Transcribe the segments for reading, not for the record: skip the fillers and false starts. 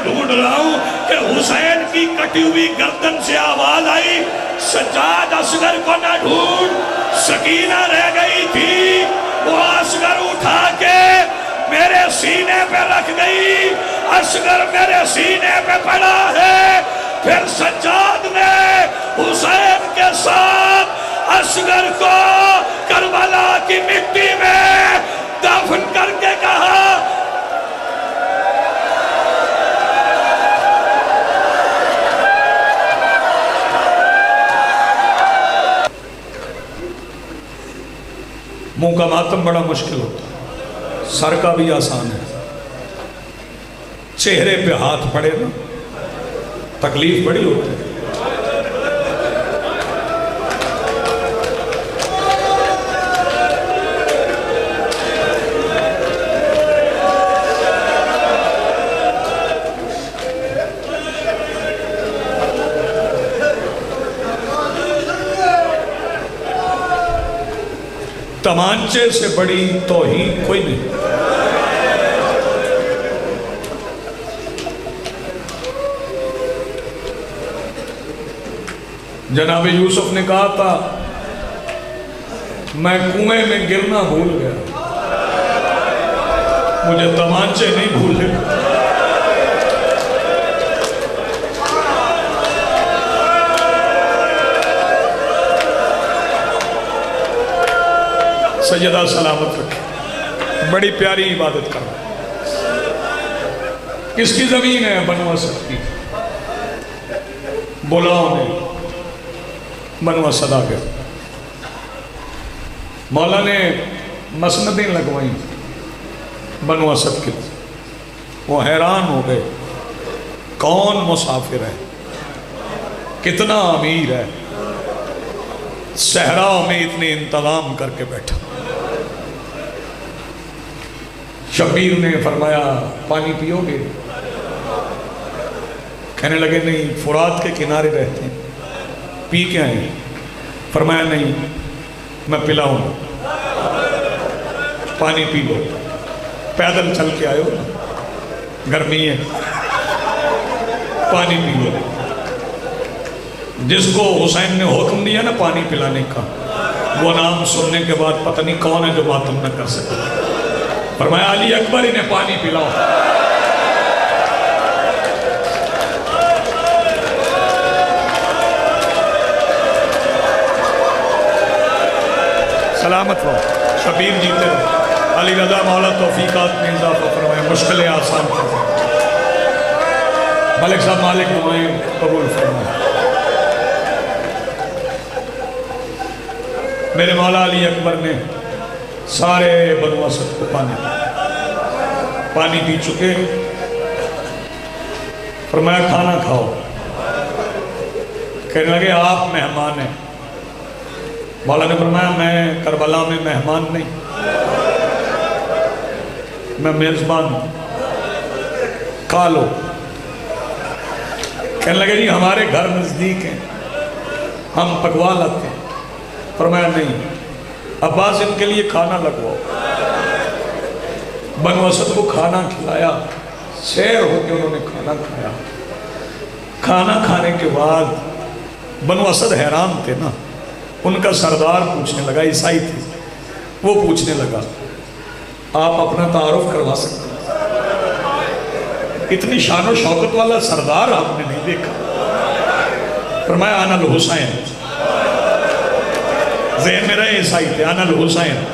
ڈھونڈ رہا ہوں کہ حسین کی کٹی ہوئی گردن سے آواز آئی سجاد اصغر کو نہ ڈھونڈ، سکینہ رہ گئی تھی، وہ اصغر اٹھا کے میرے سینے پہ رکھ گئی، اصغر میرے سینے پہ پڑا ہے۔ پھر سجاد نے حسین کے ساتھ اصغر کو کربلا کی مٹی میں دفن کر کے کہا منہ کا ماتم بڑا مشکل ہوتا ہے، سر کا بھی آسان ہے، چہرے پہ ہاتھ پڑے نا تکلیف بڑی ہوتی ہے۔ تمانچے سے بڑی توہین کوئی نہیں۔ جناب یوسف نے کہا تھا میں کنویں میں گرنا بھول گیا، مجھے تمانچے نہیں بھولے۔ سیدہ سلامت رکھے، بڑی پیاری عبادت کر رہا ہے۔ کس کی زمین ہے؟ بنو اسد کی۔ بلاؤ نے بنو اسد آ گئے، مولا نے مسندیں لگوائیں بنو اسد کے، وہ حیران ہو گئے کون مسافر ہے، کتنا امیر ہے، صحراؤں میں اتنے انتظام کر کے بیٹھا۔ شبیر نے فرمایا پانی پیو گے؟ کہنے لگے نہیں، فرات کے کنارے رہتے ہیں، پی کے آئیں۔ فرمایا نہیں، میں پلاؤں گا، پانی پی لو۔ پیدل چل کے آئے ہو، گرمی ہے، پانی پی لو۔ جس کو حسین نے حکم دیا نا پانی پلانے کا، وہ نام سننے کے بعد پتہ نہیں کون ہے جو ماتم نہ کر سکتا۔ فرمایا علی اکبر انہیں پانی پلاؤ۔ سلامت ہو، شبیر جیتے رہو۔ علی رضا مولا توفیقات میں اضافہ فرمائے، مشکلیں آسان فرمائے۔ ملک صاحب مالک دعائیں قبول فرمائے۔ میرے مولا علی اکبر نے سارے بنو اسد کو پانی پی چکے۔ فرمایا کھانا کھاؤ۔ کہنے لگے آپ مہمان ہیں۔ مولا نے فرمایا میں کربلا میں مہمان نہیں، میں میزبان ہوں، کھا لو۔ کہنے لگے جی ہمارے گھر نزدیک ہیں، ہم پکوا لاتے ہیں۔ فرمایا نہیں، عباس ان کے لیے کھانا لگواؤ۔ بنو اسد کو کھانا کھلایا، سیر ہو کے انہوں نے کھانا کھایا۔ کھانا کھانے کے بعد بنو اسد حیران تھے نا، ان کا سردار پوچھنے لگا، عیسائی تھے، وہ پوچھنے لگا آپ اپنا تعارف کروا سکتے ہیں؟ اتنی شان و شوکت والا سردار آپ نے نہیں دیکھا۔ فرمایا انا الحسین، ذہن میں رہے عیسائی تھے، انا الحسین،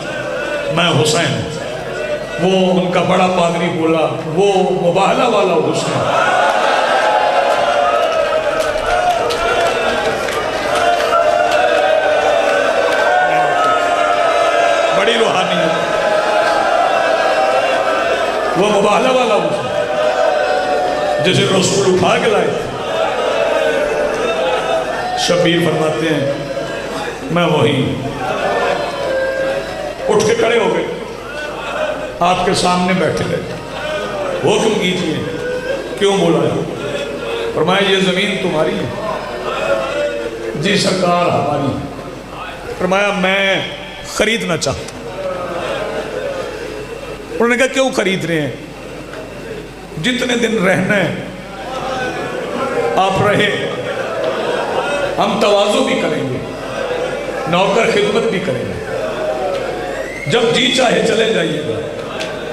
میں حسین۔ وہ ان کا بڑا پادری بولا وہ مباہلہ والا حسین۔ بڑی روحانیت، وہ مباہلہ والا حسین جسے رسول اٹھا کے لائے۔ شبیر فرماتے ہیں میں وہی اٹھ کے کھڑے ہو گئے، آپ کے سامنے بیٹھے رہے۔ حکم کیجئے، کیوں بولا ہے؟ فرمایا یہ زمین تمہاری ہے؟ جی سرکار ہماری ہے۔ فرمایا میں خریدنا چاہتا ہوں۔ انہوں نے کہا کیوں خرید رہے ہیں؟ جتنے دن رہنا ہے آپ رہے، ہم تواضع بھی کریں گے، نوکر خدمت بھی کریں گے، جب جی چاہے چلے جائیے گا۔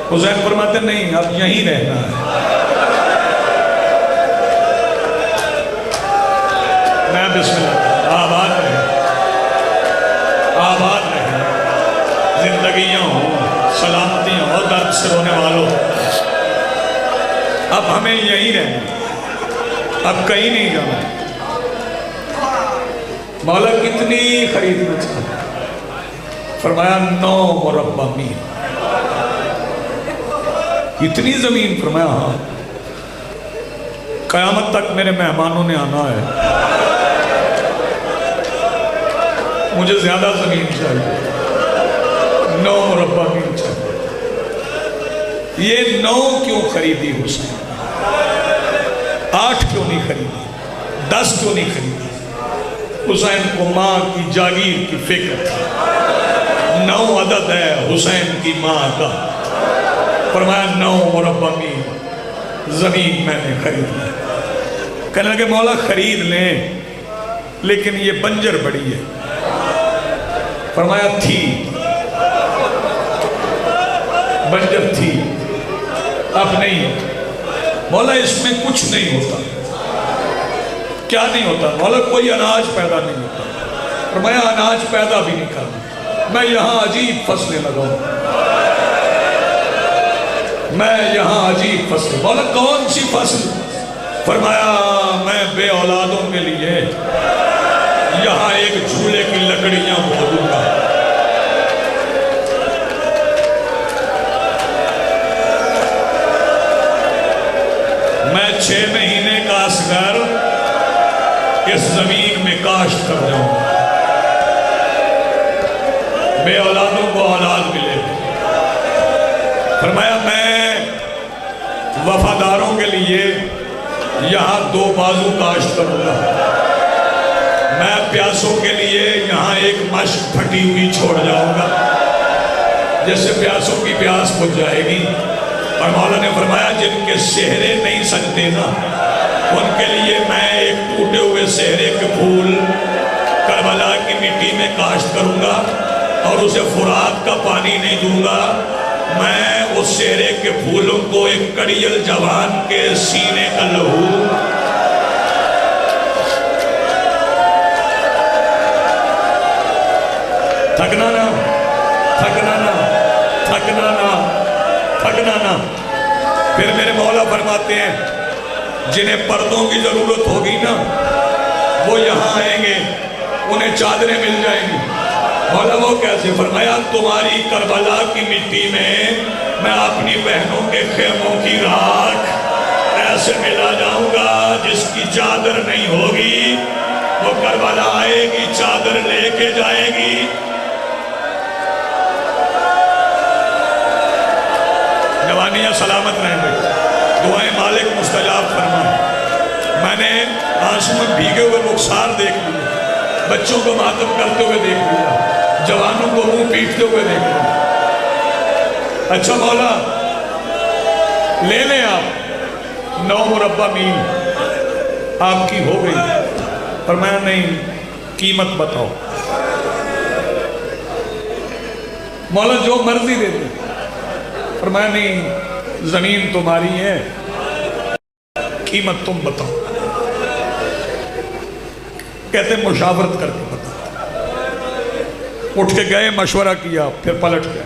حسین فرماتے نہیں، اب یہیں رہنا ہے۔ میں بسم اللہ، آباد رہے، آباد رہے، زندگیاں ہوں، سلامتیاں ہوں، درد سے رونے والوں، اب ہمیں یہیں رہنا، اب کہیں نہیں جانا۔ مولا کتنی خریدنا چاہتا، فرمایا 9 مربع میل، اتنی زمین؟ فرمایا ہاں، قیامت تک میرے مہمانوں نے آنا ہے، مجھے زیادہ زمین چاہیے، 9 مربع میل چاہیے۔ یہ 9 کیوں خریدی حسین؟ 8 کیوں نہیں خریدی؟ 10 کیوں نہیں خریدی؟ حسین کو ماں کی جاگیر کی فکر تھی، 9 عدد ہے حسین کی ماں کا۔ فرمایا 9 مربع میل زمین میں نے خرید لی۔ کہنے لگے مولا خرید لیں، لیکن یہ بنجر بڑی ہے۔ فرمایا تھی، بنجر تھی، اب نہیں۔ مولا اس میں کچھ نہیں ہوتا۔ کیا نہیں ہوتا؟ مولا کوئی اناج پیدا نہیں ہوتا۔ فرمایا اناج پیدا بھی نہیں کرنا، میں یہاں عجیب فصلیں لگاؤں، میں یہاں عجیب فصل۔ مولا کون سی فصل؟ فرمایا میں بے اولادوں کے لیے یہاں ایک جھولے کی لکڑیاں بو دوں گا۔ میں 6 مہینے کا اصغر اس زمین میں کاشت کر جاؤں گا، بے اولادوں کو اولاد ملے۔ فرمایا میں وفاداروں کے لیے یہاں 2 بازو کاشت کروں گا، میں پیاسوں کے لیے یہاں ایک مشک پھٹی ہوئی چھوڑ جاؤں گا، جس سے پیاسوں کی پیاس بجھ جائے گی۔ اور مولا نے فرمایا جن کے سہرے نہیں سجتے نا، ان کے لیے میں ایک ٹوٹے ہوئے سہرے کے پھول کربلا کی مٹی میں کاشت کروں گا، اور اسے فرات کا پانی نہیں دوں گا۔ میں اس سہرے کے پھولوں کو ایک کڑیل جوان کے سینے کا لہو، تھکنا نا، تھکنا نا، تھکنا نا، تھکنا نا۔ پھر میرے مولا فرماتے ہیں جنہیں پردوں کی ضرورت ہوگی نا، وہ یہاں آئیں گے، انہیں چادریں مل جائیں گی۔ مولا وہ کیسے؟ فرمایا تمہاری کربلا کی مٹی میں اپنی بہنوں کے خیموں کی راکھ ایسے ملا جاؤں گا، جس کی چادر نہیں ہوگی وہ کربلا آئے گی، چادر لے کے جائے گی۔ جوانیاں سلامت رہیں گے، دعائیں مالک مستجاب فرمائیں۔ میں نے آنسو میں بھیگے ہوئے رخسار دیکھ لیا، بچوں کو ماتم کرتے ہوئے دیکھ لیا، جوانوں کو منہ پیٹتے ہوئے دیکھ لیا۔ اچھا مولا لے لیں آپ، 9 مربع میل آپ کی ہو گئی۔ فرمایا نہیں، قیمت بتاؤ۔ مولا جو مرضی دے دے۔ فرمایا نہیں، زمین تمہاری ہے، قیمت تم بتاؤ۔ کہتے مشاورت کر کے بتاؤ۔ اٹھ کے گئے، مشورہ کیا، پھر پلٹ گئے،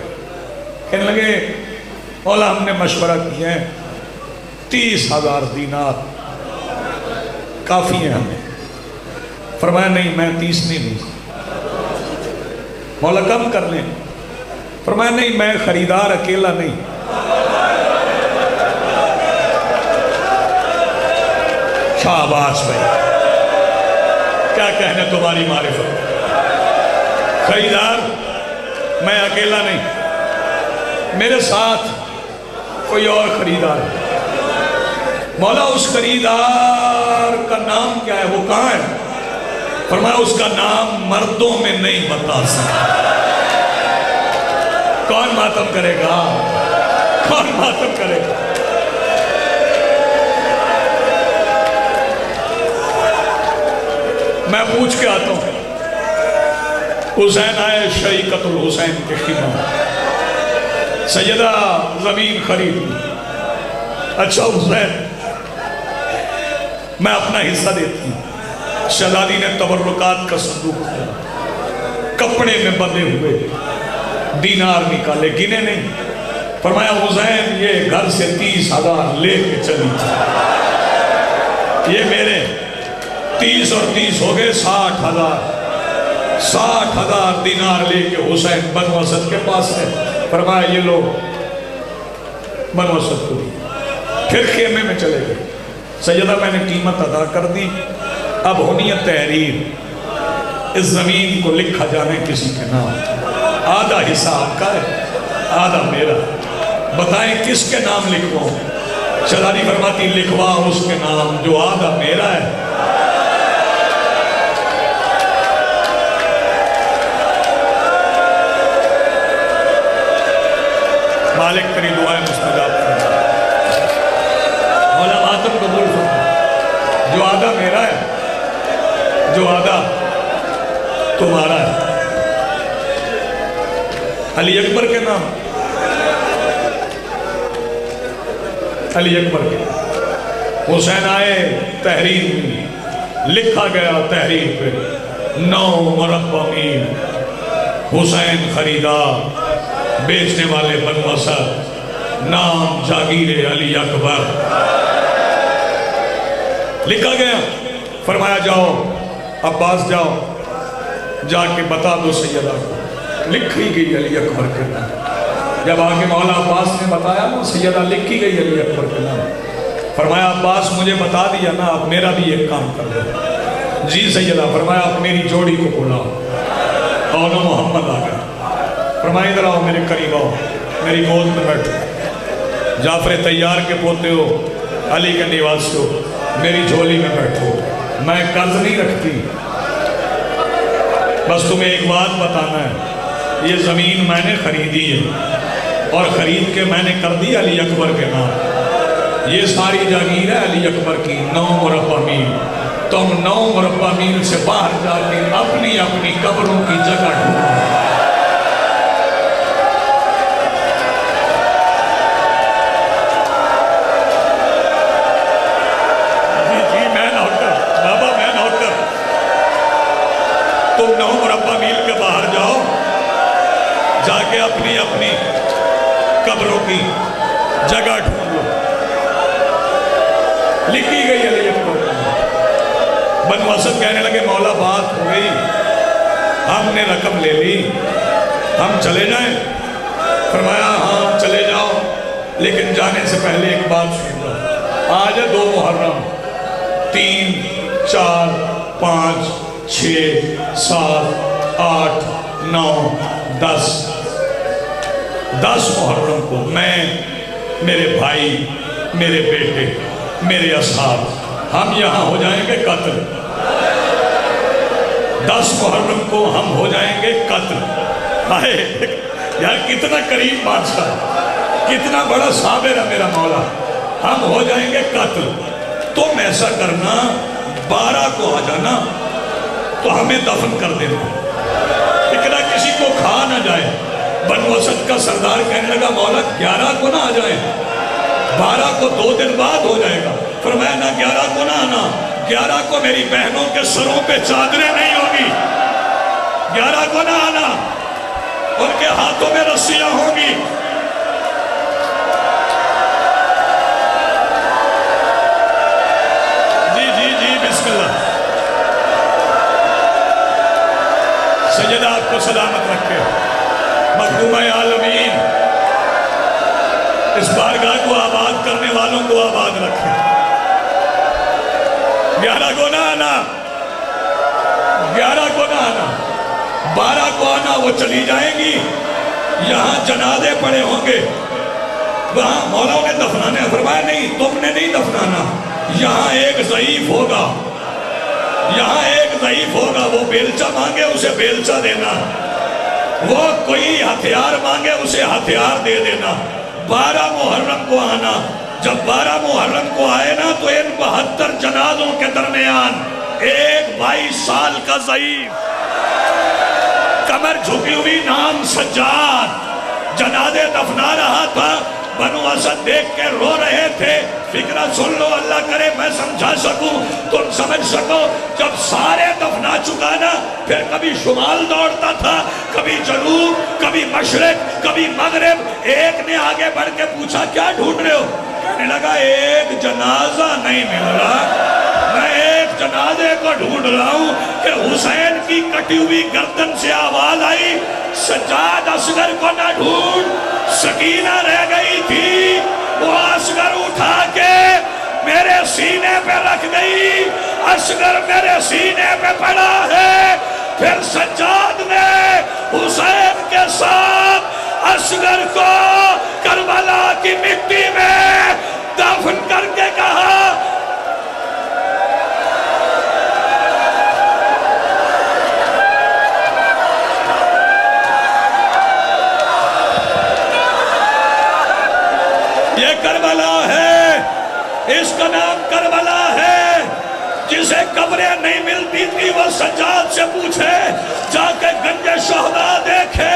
کہنے لگے مولا ہم نے مشورہ کیا ہے، 30,000 دینار کافی ہیں ہمیں۔ فرمایا نہیں، میں 30 نہیں دوں۔ مولا کم کر لیں۔ فرمایا نہیں، میں خریدار اکیلا نہیں، شاباش بھائی، کیا کہنے تمہاری معرفت۔ خریدار میں اکیلا نہیں، میرے ساتھ کوئی اور خریدار ہے۔ مولا اس خریدار کا نام کیا ہے، وہ کہاں ہے؟ فرمایا اس کا نام مردوں میں نہیں بتا سکتا۔ کون ماتم کرے گا؟ کون ماتم کرے گا؟ پوچھ کے آتا ہوں. حسین آئے شریکت الحسین کے خدمت. سیدہ زمین خرید لی. اچھا حسین میں اپنا حصہ دیتی ہوں. شہزادی نے تبرکات کا صندوق کھولا, کپڑے میں بندھے ہوئے دینار نکالے, گنے نہیں. فرمایا حسین یہ گھر سے 30,000 لے کے چلی تھی, یہ میرے 30 اور 30 ہو گئے 60,000. 60,000 دینار لے کے حسین بنو اسد کے پاس ہے. فرمایا یہ لوگ بنو اسد کو دی. پھر خیمے میں چلے گئے. سیدہ میں نے قیمت ادا کر دی, اب ہونی ہے تحریر. اس زمین کو لکھا جانے کسی کے نام, آدھا حصہ آپ کا ہے آدھا میرا, بتائیں کس کے نام لکھواؤں؟ شہزادی فرماتی لکھوا اس کے نام جو آدھا میرا ہے. مالک تیری دعائیں مستجاب کرنا, مولا ماتم قبول فرما. جو آدھا میرا ہے, جو آدھا تمہارا ہے. علی اکبر کے نام, علی اکبر کے. حسین آئے, تحریر میں لکھا گیا تحریر پہ 9 مربع میل حسین خریدار, بیچنے والے بنو اسد, نام جاگیر علی اکبر. لکھا گیا. فرمایا جاؤ عباس, جاؤ جا کے بتا دو سیدہ کو لکھی گئی علی اکبر کے نام. جب آگے مولا عباس نے بتایا نا سیدہ لکھی گئی علی اکبر کے نام. فرمایا عباس مجھے بتا دیا نا, اب میرا بھی ایک کام کر دو. جی سیدہ. فرمایا اب میری جوڑی کو بلاؤ. اور محمد آ گیا. فرمایا ادھر آؤ, میرے قریب آؤ, میری گود میں بیٹھو. جعفر طیار کے پوتے ہو, علی کے نواسی ہو, میری جھولی میں بیٹھو. میں قرض نہیں رکھتی, بس تمہیں ایک بات بتانا ہے. یہ زمین میں نے خریدی ہے اور خرید کے میں نے کر دی علی اکبر کے نام. یہ ساری جاگیر ہے علی اکبر کی 9 مربع میل. تم 9 مربع میل سے باہر جا کے اپنی اپنی قبروں کی جگہ ڈھونڈو. تم 9 مربع میل کے باہر جاؤ, جا کے اپنی اپنی قبروں کی جگہ ڈھونڈو. لکھی گئی علی اکبر. بنو اسد کہنے لگے مولا بات ہو گئی, ہم نے رقم لے لی, ہم چلے جائیں؟ فرمایا ہاں چلے جاؤ, لیکن جانے سے پہلے ایک بات سن لو. آج ہے 2 محرم, 3 4 5 6 7 8 9 10 محرم کو میں, میرے بھائی, میرے بیٹے, میرے اصحاب, ہم یہاں ہو جائیں گے قتل. 10 محرم کو ہم ہو جائیں گے قتل. آئے یار کتنا قریب بادشاہ, کتنا بڑا صابر ہے میرا مولا. ہم ہو جائیں گے قتل. تم ایسا کرنا 12 کو آ جانا تو ہمیں دفن کر دینا, اتنا کسی کو کھا نہ جائے. بنو اسد کا سردار کہنے لگا مولا 11 کو نہ آ جائیں, 12 کو 2 دن بعد ہو جائے گا. فرمایا نہ 11 کو نہ آنا, 11 کو میری بہنوں کے سروں پہ چادریں نہیں ہوگی. 11 کو نہ آنا, ان کے ہاتھوں میں رسیاں ہوں گی. جی بسم اللہ. سیدہ آپ کو سلامت رکھے, مخدومہ عالمین اس بارگاہ کو آباد کرنے والوں کو آباد رکھے. 11 کو نہ آنا, 11 کو نہ آنا, 12 کو آنا. وہ چلی جائیں گی, یہاں جنازے پڑے ہوں گے, وہاں مولا نے دفنانے. فرمایا نہیں تم نے نہیں دفنانا, یہاں ایک ضعیف ہوگا, یہاں ایک ضعیف ہوگا, وہ بیلچہ مانگے اسے بیلچہ دینا, وہ کوئی ہتھیار مانگے اسے ہتھیار دے دینا. 12 محرم کو آنا. جب 12 محرم کو آئے نا تو ان 72 جنازوں کے درمیان ایک 22 سال کا ضعیف کمر جھکی ہوئی نام سجاد جنازے دفنا رہا تھا. بنو اسد دیکھ کے رو رہے تھے. فکرہ سن لو, اللہ کرے میں سمجھا سکوں, تم سمجھ سکو. جب سارے دفنا چکا نا, پھر کبھی شمال دوڑتا تھا, کبھی جنوب, کبھی مشرق, کبھی مغرب. ایک نے آگے بڑھ کے پوچھا کیا ڈھونڈ رہے ہو؟ کہنے لگا ایک جنازہ نہیں مل رہا, میں ایک جنازے کو ڈھونڈ رہا ہوں کہ حسین کی کٹی ہوئی گردن سے آواز آئی, سجاد اصغر کو نہ ڈھونڈ, سکینہ رہ گئی تھی, وہ اصغر اٹھا کے میرے سینے پہ رکھ گئی, اصغر میرے سینے پہ پڑا ہے. پھر سجاد نے حسین کے ساتھ اصغر کو کربلا کی مٹی میں دفن کر کے کہا, یہ کربلا ہے, اس کا نام کربلا ہے. جسے قبریں نہیں ملتی تھی وہ سجاد سے پوچھے, جا کے گنج شہداء دیکھے,